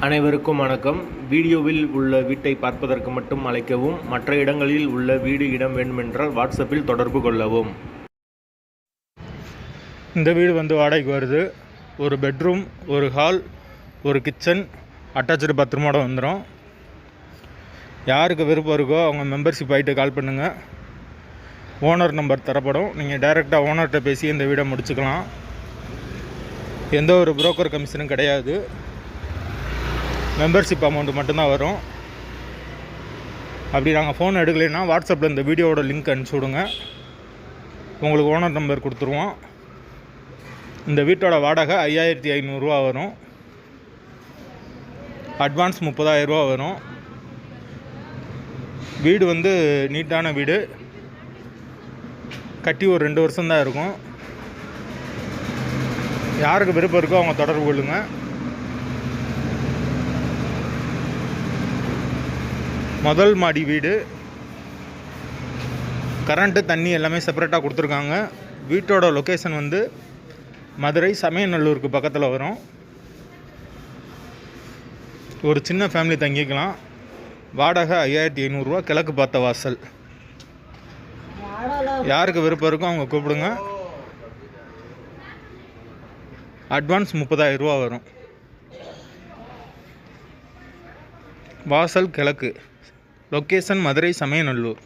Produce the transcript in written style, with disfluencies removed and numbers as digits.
அனைவருக்கும் வணக்கம். வீடியோவில் உள்ள வீட்டை பார்ப்பதற்கு மட்டும் அழைக்கவும். மற்ற இடங்களில் உள்ள வீடு இடம் வேண்டுமென்றால் வாட்ஸ்அப்பில் தொடர்பு கொள்ளவும். இந்த வீடு வாடகைக்கு வருது. ஒரு பெட்ரூம், ஒரு ஹால், ஒரு கிச்சன், அட்டாச்சு பாத்ரூமோட வந்துடும். யாருக்கு விருப்பம் இருக்கோ அவங்க மெம்பர்ஷிப் ஆகிட்டு கால் பண்ணுங்கள். ஓனர் நம்பர் தரப்படும். நீங்கள் டைரெக்டாக ஓனர்கிட்ட பேசி இந்த வீடை முடிச்சுக்கலாம். எந்த ஒரு புரோக்கர் கமிஷனும் கிடையாது. மெம்பர்ஷிப் அமௌண்ட்டு மட்டும்தான் வரும். அப்படி நாங்கள் ஃபோன் எடுக்கலைன்னா வாட்ஸ்அப்பில் இந்த வீடியோவோட லிங்க் அனுப்பிச்சி விடுங்க. உங்களுக்கு ஓனர் நம்பர் கொடுத்துருவோம். இந்த வீட்டோட வாடகை 5500 ரூபா வரும். அட்வான்ஸ் 30,000 ரூபா வரும். வீடு நீட்டான வீடு. கட்டி ஒரு 2 வருஷம்தான் இருக்கும். யாருக்கு விருப்பம் இருக்கோ அவங்க தொடர்பு கொள்ளுங்கள். முதல் மாடி வீடு. கரண்ட்டு தண்ணி எல்லாமே செப்பரேட்டாக கொடுத்துருக்காங்க. வீட்டோட லொக்கேஷன் மதுரை சமயநல்லூருக்கு பக்கத்தில் வரும். ஒரு சின்ன ஃபேமிலி தங்கிக்கலாம். வாடகை 5500 ரூபா. கிழக்கு பார்த்த வாசல். யாருக்கு விருப்பம் இருக்கோ அவங்க கூப்பிடுங்க. அட்வான்ஸ் 30,000 ரூபா வரும். வாசல் கிழக்கு. லொக்கேஷன் மதுரை சமயநல்லூர்.